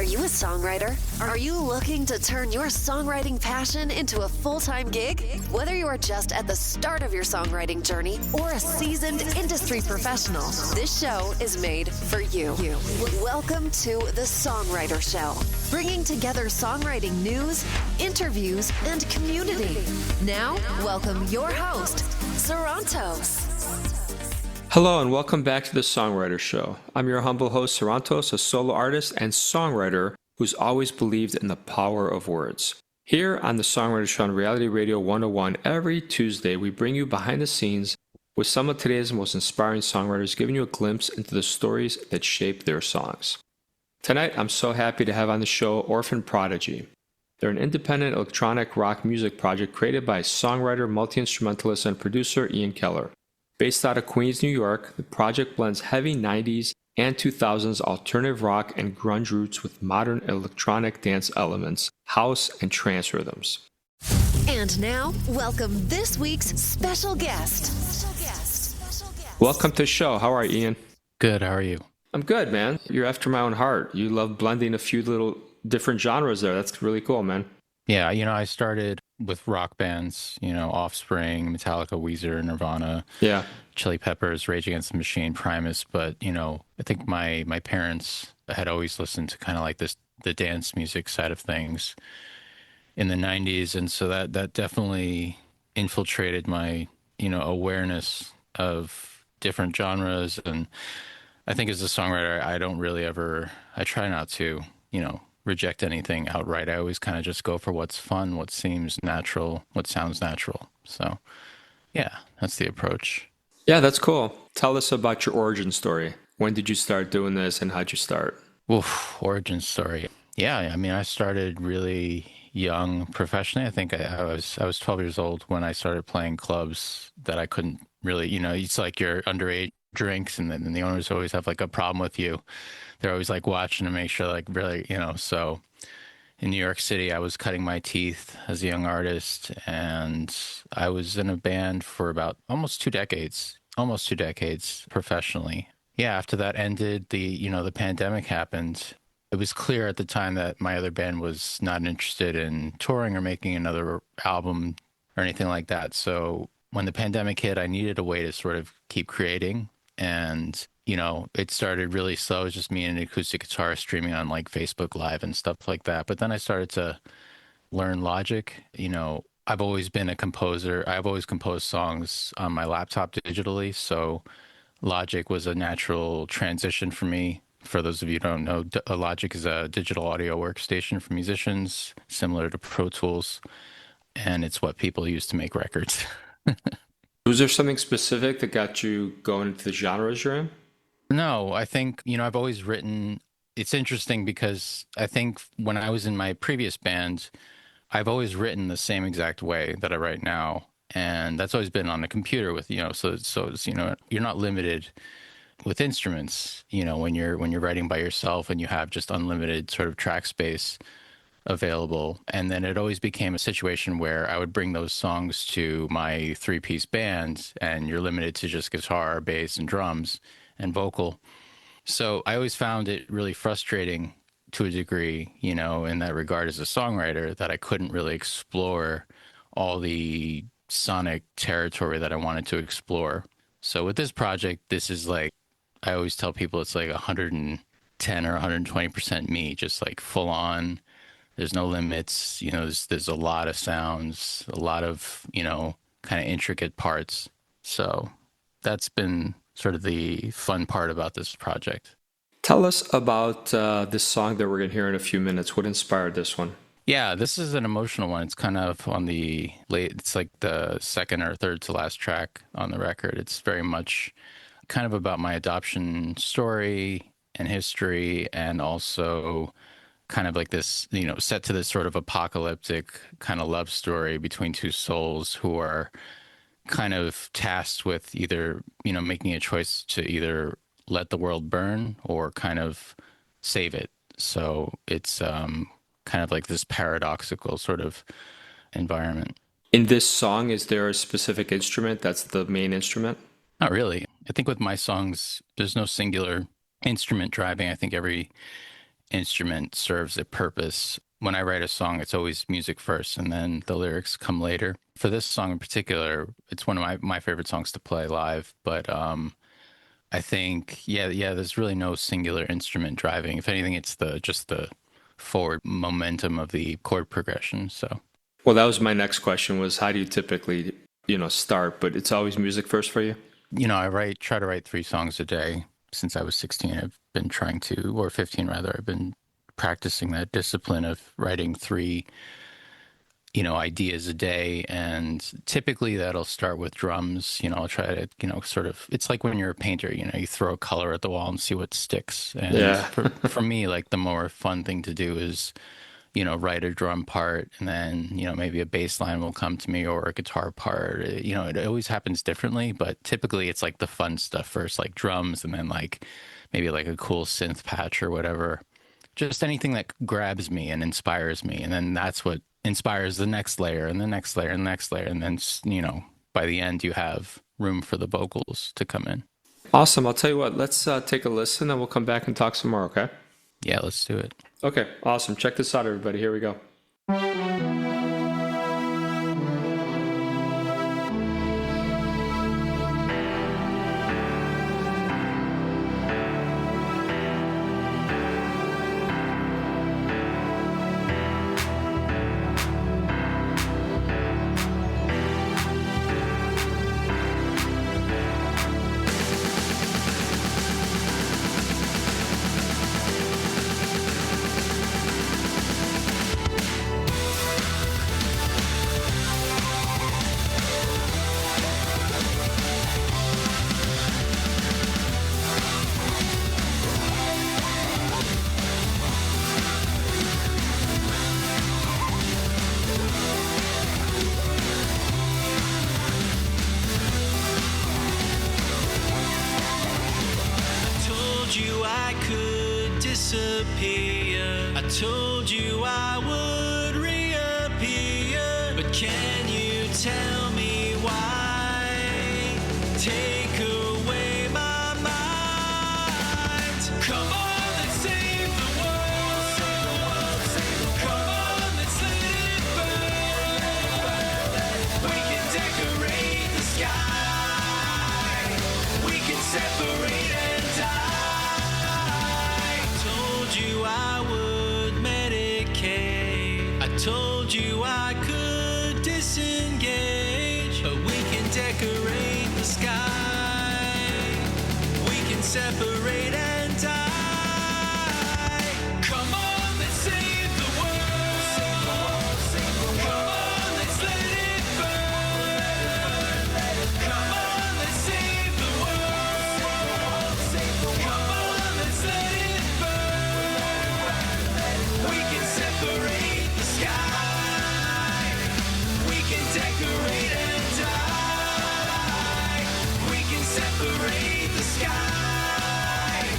you a songwriter? Are you looking to turn your songwriting passion into a full-time gig? Whether you are just at the start of your songwriting journey or a seasoned industry professional, this show is made for you. Welcome to The Songwriter Show, bringing together songwriting news, interviews, and community. Now, welcome your host, Sarantos. Hello and welcome back to The Songwriter Show. I'm your humble host, Sarantos, a solo artist and songwriter who's always believed in the power of words. Here on The Songwriter Show on Reality Radio 101, every Tuesday we bring you behind the scenes with some of today's most inspiring songwriters, giving you a glimpse into the stories that shape their songs. Tonight, I'm so happy to have on the show Orphan Prodigy. They're an independent electronic rock music project created by songwriter, multi-instrumentalist, and producer Ian Keller. Based out of Queens, New York, the project blends heavy 90s and 2000s alternative rock and grunge roots with modern electronic dance elements, house, and trance rhythms. And now, welcome this week's special guest. Welcome to the show. How are you, Ian? Good. How are you? I'm good, man. You're after my own heart. You love blending a few little different genres there. That's really cool, man. Yeah, I started with rock bands, Offspring, Metallica, Weezer, Nirvana, Chili Peppers, Rage Against the Machine, Primus. But, I think my parents had always listened to kind of like the dance music side of things in the 90s. And so that definitely infiltrated my, awareness of different genres. And I think as a songwriter, I try not to, reject anything outright. I always kind of just go for what's fun, what seems natural, what sounds natural. So, yeah, that's the approach. Yeah, that's cool. Tell us about your origin story. When did you start doing this and how'd you start? Origin story. Yeah, I started really young professionally. I think I was 12 years old when I started playing clubs that I couldn't really, it's like your underage drinks and then the owners always have like a problem with you. They're always like watching to make sure like really, so in New York City, I was cutting my teeth as a young artist and I was in a band for about almost two decades professionally. Yeah. After that ended, the pandemic happened. It was clear at the time that my other band was not interested in touring or making another album or anything like that. So when the pandemic hit, I needed a way to sort of keep creating. And, it started really slow. It was just me and an acoustic guitar streaming on like Facebook Live and stuff like that. But then I started to learn Logic. I've always been a composer. I've always composed songs on my laptop digitally. So Logic was a natural transition for me. For those of you who don't know, Logic is a digital audio workstation for musicians, similar to Pro Tools. And it's what people use to make records. Was there something specific that got you going into the genres you're in? No, I think, I've always written. It's interesting because I think when I was in my previous band, I've always written the same exact way that I write now. And that's always been on a computer with, so it's, you're not limited with instruments, when you're writing by yourself and you have just unlimited sort of track space available. And then it always became a situation where I would bring those songs to my three-piece band and you're limited to just guitar, bass, and drums and vocal. So I always found it really frustrating to a degree, in that regard as a songwriter, that I couldn't really explore all the sonic territory that I wanted to explore. So with this project, this is like, I always tell people it's like 110 or 120% me, just like full on. There's no limits, there's a lot of sounds, a lot of, kind of intricate parts. So that's been sort of the fun part about this project. Tell us about this song that we're going to hear in a few minutes. What inspired this one? Yeah, this is an emotional one. It's kind of on the late, it's like the second or third to last track on the record. It's very much kind of about my adoption story and history, and also kind of like this, set to this sort of apocalyptic kind of love story between two souls who are kind of tasked with either, making a choice to either let the world burn or kind of save it. So it's kind of like this paradoxical sort of environment. In this song, is there a specific instrument that's the main instrument? Not really. I think with my songs, there's no singular instrument driving. I think every instrument serves a purpose. When I write a song, it's always music first and then the lyrics come later. For this song in particular, it's one of my favorite songs to play live, but I think there's really no singular instrument driving. If anything, it's just the forward momentum of the chord progression. So, Well, that was my next question was how do you typically, start, but it's always music first for you? I try to write 3 songs a day. Since I was 16, I've been trying to, or 15 rather, I've been practicing that discipline of writing 3 ideas a day. And typically that'll start with drums. I'll try to, sort of, it's like when you're a painter, you throw a color at the wall and see what sticks. And Yeah. for me, like the more fun thing to do is, write a drum part and then, maybe a bass line will come to me or a guitar part. It always happens differently, but typically it's like the fun stuff first, like drums, and then like maybe like a cool synth patch or whatever. Just anything that grabs me and inspires me. And then that's what inspires the next layer and the next layer and the next layer. And then, by the end, you have room for the vocals to come in. Awesome. I'll tell you what, let's take a listen and we'll come back and talk some more, okay? Yeah, let's do it. Okay, awesome. Check this out, everybody. Here we go. Disappear. I told you I would reappear, but can you tell me why? Take away my mind. Come on, let's save the world. Come on, let's let it burn. We can decorate the sky. We can separate and die. I would medicate. I told you I could disengage, but we can decorate the sky. We can separate and die. Come on, let's save the world. Come on, let's let it burn. Come on, let's save the world. Come on, let's let it burn. We can separate the sky. We can decorate and die. We can separate the sky.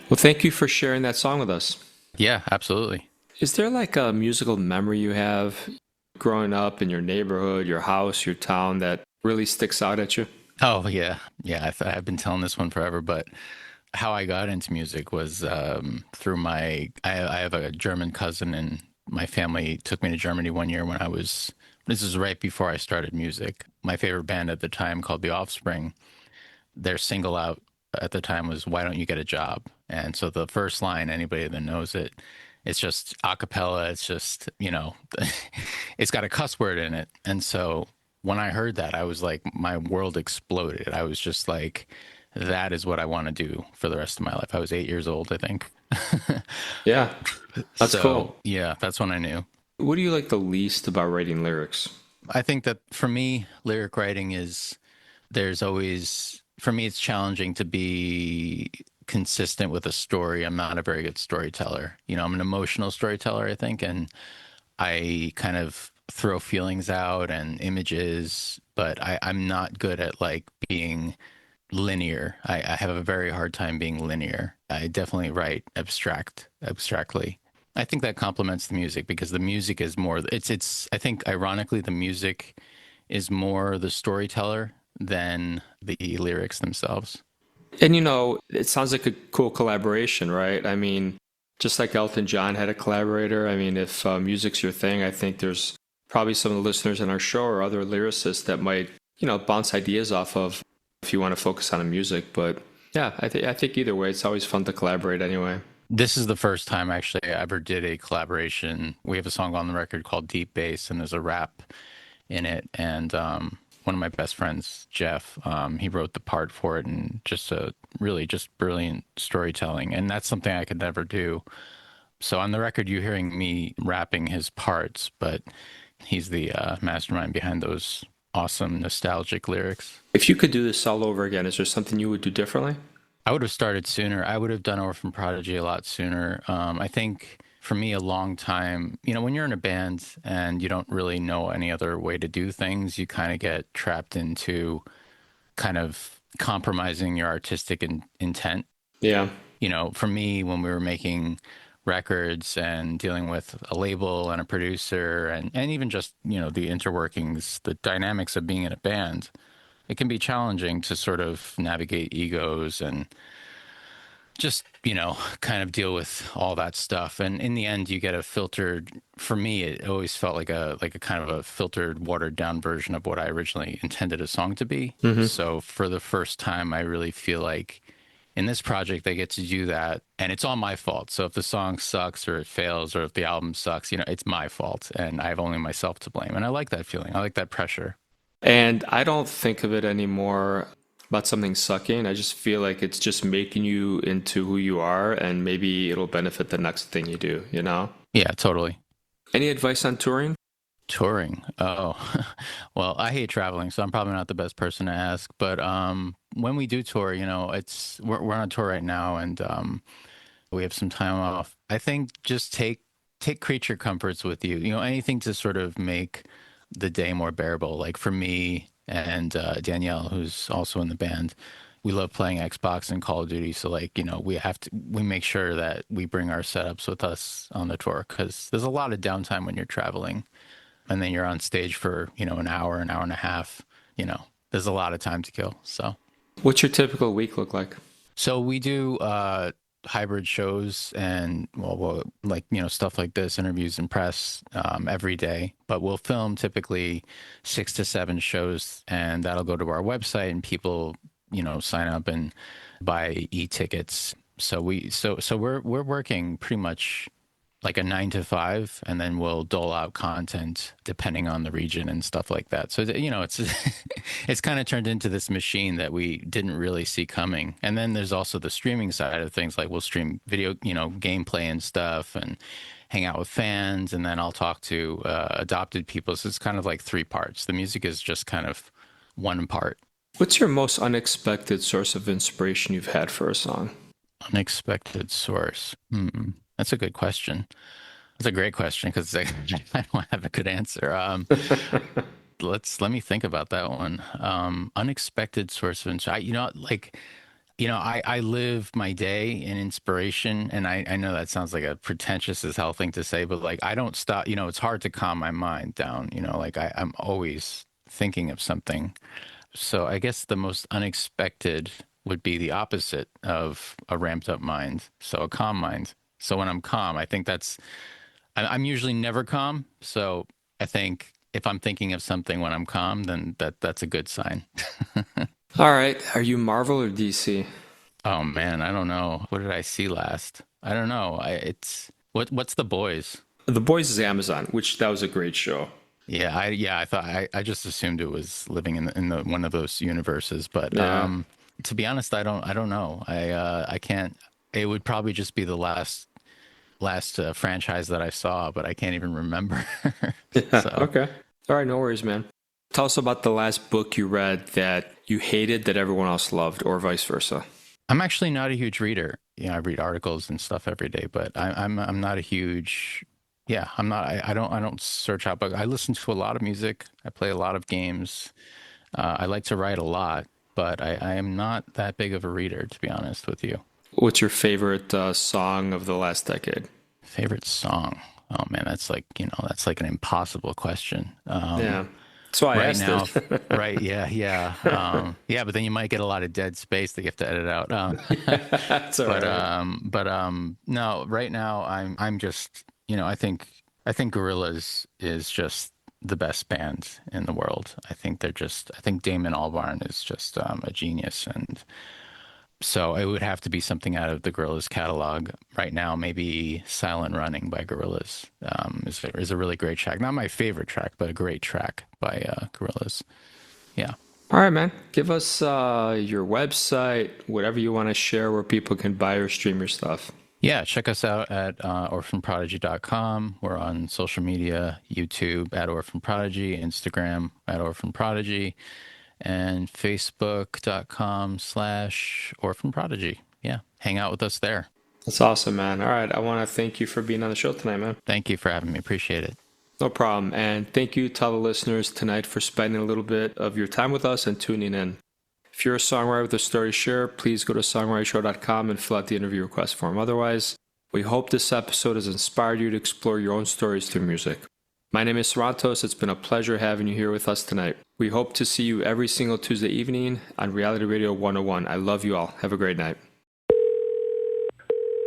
Well, thank you for sharing that song with us. Yeah, absolutely. Is there like a musical memory you have growing up in your neighborhood, your house, your town that really sticks out at you? Oh, yeah. Yeah, I've been telling this one forever, but how I got into music was through I have a German cousin, and my family took me to Germany one year this is right before I started music. My favorite band at the time, called The Offspring, their single out at the time was "Why Don't You Get a Job?" And so the first line, anybody that knows it, it's just a cappella. It's just, it's got a cuss word in it. And so when I heard that, I was like, my world exploded. I was just like, that is what I want to do for the rest of my life. I was 8 years old, I think. Yeah, that's So, cool. yeah, that's when I knew. What do you like the least about writing lyrics? I think that for me, lyric writing is there's always, for me, it's challenging to be consistent with a story. I'm not a very good storyteller. I'm an emotional storyteller, I think, and I kind of throw feelings out and images, but I'm not good at like being linear. I have a very hard time being linear. I definitely write abstractly. I think that complements the music because the music is more, I think ironically, the music is more the storyteller than the lyrics themselves. And it sounds like a cool collaboration, right? I mean, just like Elton John had a collaborator. I mean, if music's your thing, I think there's probably some of the listeners in our show or other lyricists that might, bounce ideas off of if you want to focus on the music. But yeah, I think either way, it's always fun to collaborate anyway. This is the first time actually I ever did a collaboration. We have a song on the record called Deep Bass, and there's a rap in it. And one of my best friends, Jeff, he wrote the part for it, and just brilliant storytelling. And that's something I could never do. So on the record, you're hearing me rapping his parts, but he's the mastermind behind those awesome nostalgic lyrics. If you could do this all over again, is there something you would do differently? I would have started sooner. I would have done Orphan Prodigy a lot sooner. I think for me, a long time, when you're in a band and you don't really know any other way to do things, you kind of get trapped into kind of compromising your artistic intent. Yeah. For me, when we were making records and dealing with a label and a producer and even just, the interworkings, the dynamics of being in a band, it can be challenging to sort of navigate egos and just, kind of deal with all that stuff. And in the end, you get a filtered, for me, it always felt like a kind of a filtered, watered down version of what I originally intended a song to be. Mm-hmm. So for the first time, I really feel like in this project, I get to do that, and it's all my fault. So if the song sucks or it fails or if the album sucks, it's my fault, and I have only myself to blame. And I like that feeling. I like that pressure. And I don't think of it anymore about something sucking. I just feel like it's just making you into who you are, and maybe it'll benefit the next thing you do, Yeah, totally. Any advice on touring? Touring. Oh, well, I hate traveling, so I'm probably not the best person to ask. But when we do tour, we're on tour right now, and we have some time off. I think just take creature comforts with you. Anything to sort of make the day more bearable. Like for me and Danielle, who's also in the band, we love playing Xbox and Call of Duty. So we make sure that we bring our setups with us on the tour, because there's a lot of downtime when you're traveling. And then you're on stage for, an hour and a half, there's a lot of time to kill. So What's your typical week look like? so we do hybrid shows and, stuff like this, interviews and press every day. But we'll film typically 6 to 7 shows, and that'll go to our website, and people, sign up and buy e-tickets. So we're working pretty much like a 9 to 5, and then we'll dole out content depending on the region and stuff like that. So, it's it's kind of turned into this machine that we didn't really see coming. And then there's also the streaming side of things. Like we'll stream video, gameplay and stuff, and hang out with fans. And then I'll talk to adopted people. So it's kind of like 3 parts. The music is just kind of one part. What's your most unexpected source of inspiration you've had for a song? Unexpected source. That's a good question. That's a great question, because I don't have a good answer. Let me think about that one. Unexpected source of inspiration. I live my day in inspiration, and I know that sounds like a pretentious as hell thing to say, but like I don't stop. It's hard to calm my mind down. Like I'm always thinking of something. So I guess the most unexpected would be the opposite of a ramped up mind. So a calm mind. So when I'm calm, I think I'm usually never calm. So I think if I'm thinking of something when I'm calm, then that's a good sign. All right. Are you Marvel or DC? Oh man, I don't know. What did I see last? I don't know. What's The Boys? The Boys is Amazon, which that was a great show. Yeah, I thought I just assumed it was living in the one of those universes, but Yeah. to be honest, I don't know. I can't. It would probably just be the last franchise that I saw, but I can't even remember. So. Okay. All right. No worries, man. Tell us about the last book you read that you hated that everyone else loved, or vice versa. I'm actually not a huge reader. I read articles and stuff every day, but I'm not a huge. Yeah, I'm not. I don't search out books. I listen to a lot of music. I play a lot of games. I like to write a lot, but I am not that big of a reader, to be honest with you. What's your favorite song of the last decade? Favorite song? Oh man, that's like an impossible question. Yeah. So I right asked now, it. right? Yeah. Yeah, but then you might get a lot of dead space that you have to edit out. That's all right. No, right now I'm just, I think Gorillaz is just the best band in the world. I think Damon Albarn is just a genius, and so it would have to be something out of the Gorillaz catalog right now. Maybe "Silent Running" by Gorillaz is a really great track. Not my favorite track, but a great track by Gorillaz. Yeah. All right, man. Give us your website, whatever you want to share, where people can buy or stream your stuff. Yeah, check us out at orphanprodigy.com. We're on social media, YouTube at Orphan Prodigy, Instagram at Orphan Prodigy, and Facebook.com/Orphan Prodigy. Yeah, hang out with us there. That's awesome, man. All right, I want to thank you for being on the show tonight, man. Thank you for having me. Appreciate it. No problem. And thank you to all the listeners tonight for spending a little bit of your time with us and tuning in. If you're a songwriter with a story to share, please go to songwritershow.com and fill out the interview request form. Otherwise, we hope this episode has inspired you to explore your own stories through music. My name is Sarantos. It's been a pleasure having you here with us tonight. We hope to see you every single Tuesday evening on Reality Radio 101. I love you all. Have a great night.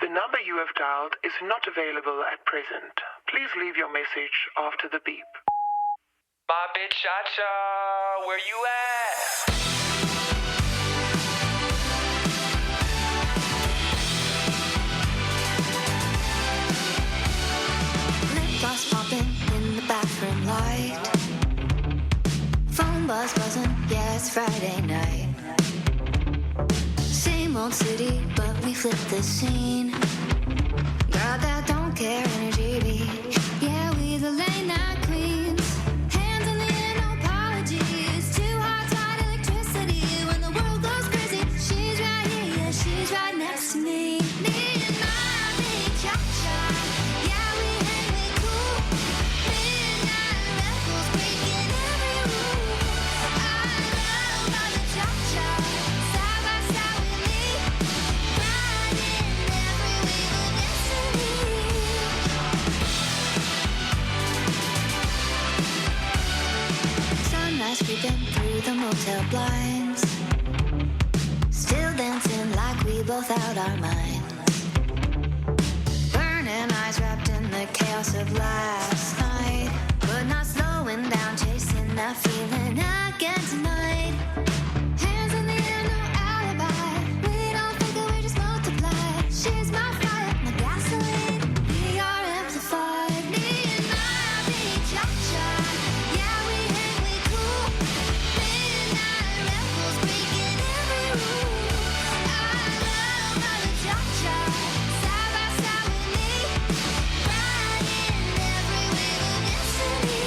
The number you have dialed is not available at present. Please leave your message after the beep. My bitch, Chacha, where you at? Gloss popping in the bathroom light. Phone buzzing, yeah, it's Friday night. Same old city, but we flip the scene. Got that don't care energy beat. Yeah, we the late night queens. Hands in the air, no apologies. Too hot, tight electricity. When the world goes crazy, she's right here, yeah, she's right next to me. Me and my big cha-cha. Yeah, we hang, we cool. Midnight rebels breaking every rule. I love my the cha-cha. Side by side with me. Riding every wave of destiny. Sunrise creeping through the motel blinds. Still dancing like we both out our minds. Burning eyes wrapped in the chaos of last night. But not slowing down, chasing that feeling again tonight. Hands in the air, no alibi. We don't think that we just multiply. She's my fire, my gasoline. We are amplified. Me and my big cha-cha. Yeah, we hang, we cool. Midnight rebels breaking every rule. I love my cha-cha. Side by side with me. Riding every wave of destiny.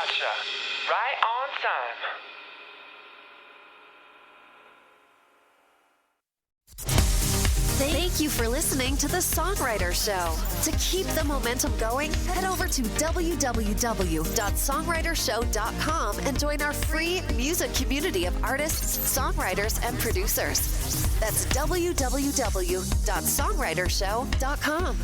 cha-cha. Right on time. Thank you for listening to The Songwriter Show. To keep the momentum going, head over to www.songwritershow.com and join our free music community of artists, songwriters, and producers. That's www.songwritershow.com.